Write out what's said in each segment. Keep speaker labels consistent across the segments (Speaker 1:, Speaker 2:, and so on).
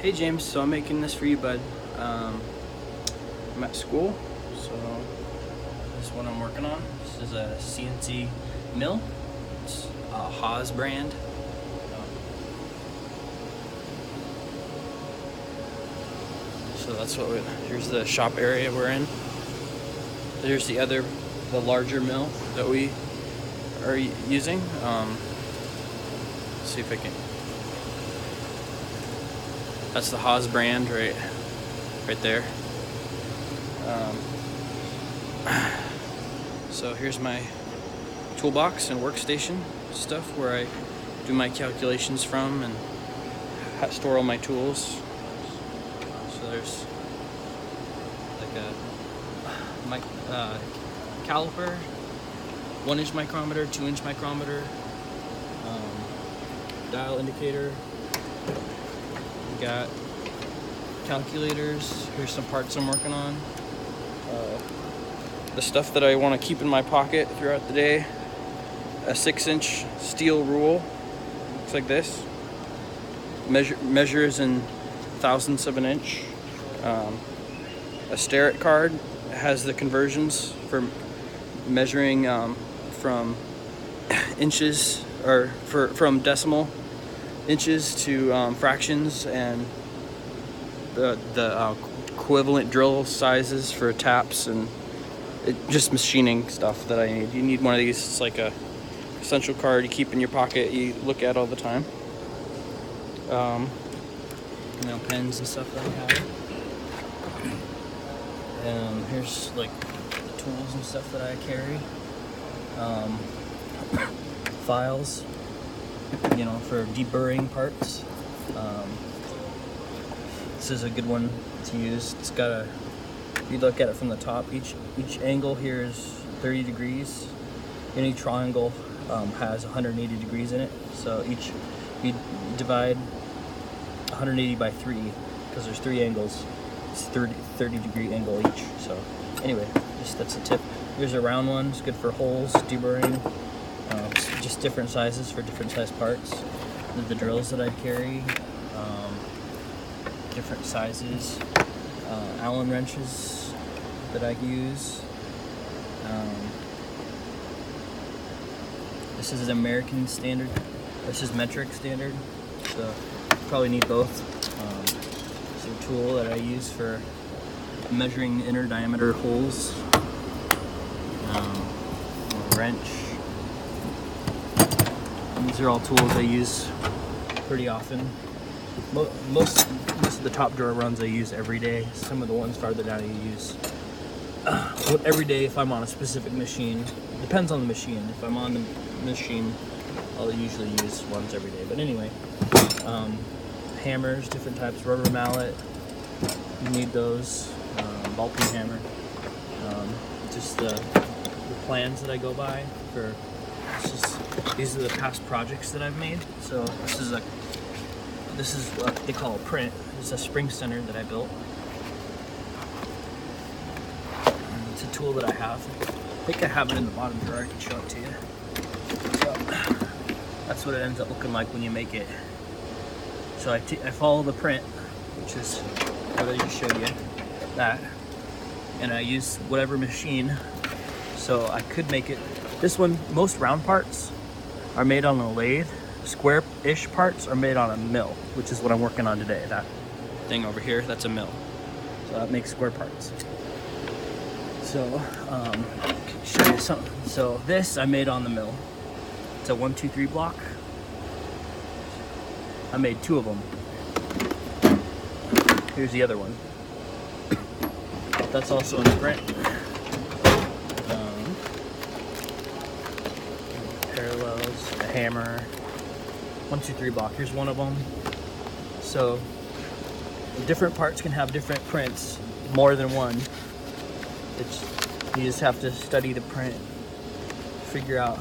Speaker 1: Hey James, so I'm making this for you, bud. I'm at school, so this is what I'm working on. This is a CNC Mill. It's a Haaz brand. So that's what here's the shop area we're in. There's the larger mill that we are using. Let's see if I can. That's the Haaz brand right there. So here's my toolbox and workstation stuff where I do my calculations from and store all my tools. So there's like a caliper, 1-inch micrometer, 2-inch micrometer, dial indicator. Got calculators. Here's some parts I'm working on. The stuff that I want to keep in my pocket throughout the day. A 6-inch steel rule. Looks like this. Measures in thousandths of an inch. A Starrett card has the conversions for measuring from inches or from decimal inches to fractions, and the equivalent drill sizes for taps, and just machining stuff that I need. You need one of these. It's like a essential card you keep in your pocket, you look at all the time. Pens and stuff that I have. Here's like the tools and stuff that I carry. Files, for deburring parts. This is a good one to use. It's got if you look at it from the top, each angle here is 30 degrees. Any triangle has 180 degrees in it. So you divide 180 by 3, because there's 3 angles. It's 30 degree angle each. So anyway, that's a tip. Here's a round one. It's good for holes, deburring. Just different sizes for different size parts. The drills that I carry, different sizes. Allen wrenches that I use. This is an American standard. This is metric standard. So probably need both. It's a tool that I use for measuring inner diameter holes. A wrench. These are all tools I use pretty often. Most of the top drawer runs I use every day. Some of the ones farther down I use every day if I'm on a specific machine. It depends on the machine. If I'm on the machine, I'll usually use ones every day. But anyway, hammers, different types, rubber mallet, you need those, ball peen hammer. Just the plans that I go by for. These are the past projects that I've made. So this is what they call a print. It's a spring center that I built. And it's a tool that I have. I think I have it in the bottom drawer. I can show it to you. So that's what it ends up looking like when you make it. So I follow the print, which is what I just showed you, that, and I use whatever machine. So I could make it. This one, most round parts are made on a lathe. Square-ish parts are made on a mill, which is what I'm working on today. That thing over here, that's a mill. So that makes square parts. So, show you something. So this I made on the mill. It's a 1, 2, 3 block. I made 2 of them. Here's the other one. That's also in the print. Parallels, a hammer, 1, 2, 3 block. Here's one of them. So different parts can have different prints, more than one. You just have to study the print, figure out.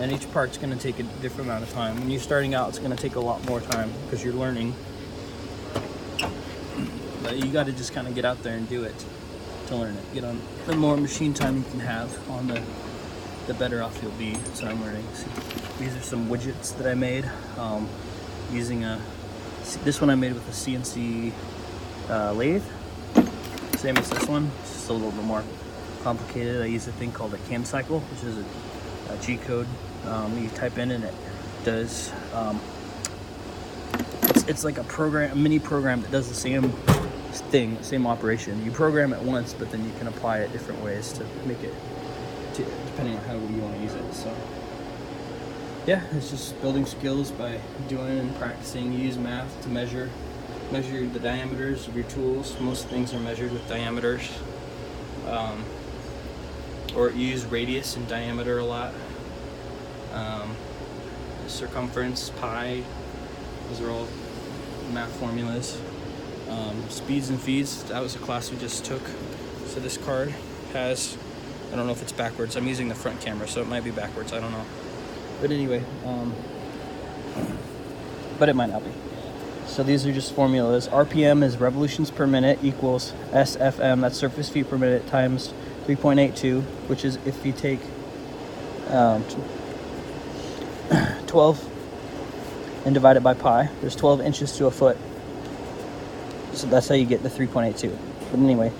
Speaker 1: And each part's going to take a different amount of time. When you're starting out, it's going to take a lot more time because you're learning. But you got to just kind of get out there and do it to learn it. The more machine time you can have on the better off you'll be. So I'm learning. See, these are some widgets that I made using a This one I made with a CNC lathe. Same as this one, it's just a little bit more complicated. I use a thing called a cam cycle, which is a G code you type in, and it does. It's like a mini program that does the same thing, same operation. You program it once, but then you can apply it different ways to make it, depending on how you want to use it. So yeah, it's just building skills by doing and practicing. You use math to measure the diameters of your tools. Most things are measured with diameters, or you use radius and diameter a lot. Circumference, pi, those are all math formulas. Speeds and feeds, that was a class we just took. So this card has, I don't know if it's backwards, I'm using the front camera, so it might be backwards, I don't know. But anyway, but it might not be. So these are just formulas. RPM is revolutions per minute equals SFM, that's surface feet per minute, times 3.82, which is if you take 12 and divide it by pi, there's 12 inches to a foot. So that's how you get the 3.82. But anyway,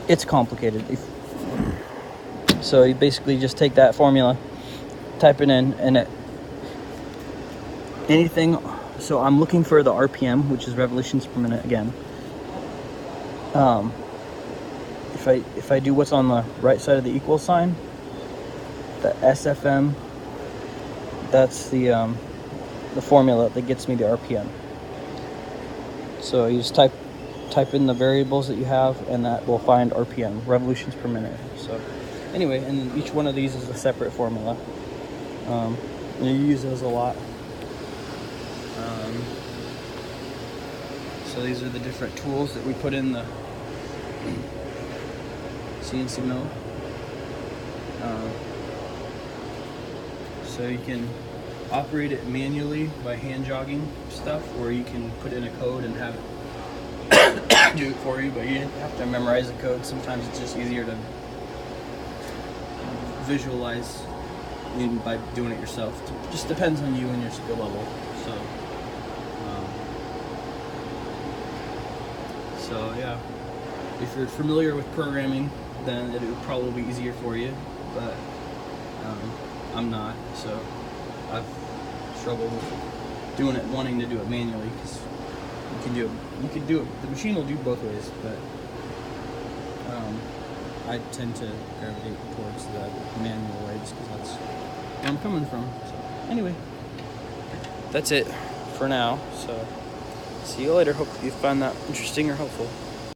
Speaker 1: it's complicated. So you basically just take that formula, type it in, and anything. So I'm looking for the RPM, which is revolutions per minute again. If I do what's on the right side of the equal sign, the SFM, that's the formula that gets me the RPM. So you just type in the variables that you have, and that will find RPM, revolutions per minute. So anyway, and each one of these is a separate formula. And you use those a lot. So these are the different tools that we put in the CNC Mill. So you can operate it manually by hand jogging stuff, or you can put in a code and have it do it for you, but you have to memorize the code. Sometimes it's just easier to visualize by doing it yourself. It just depends on you and your skill level. So yeah, if you're familiar with programming, then it would probably be easier for you, but I'm not, so I've struggled with doing it, wanting to do it manually, because you can do it, the machine will do both ways, but I tend to gravitate towards the manual way just because that's where I'm coming from. So anyway, that's it for now, so see you later. Hope you find that interesting or helpful.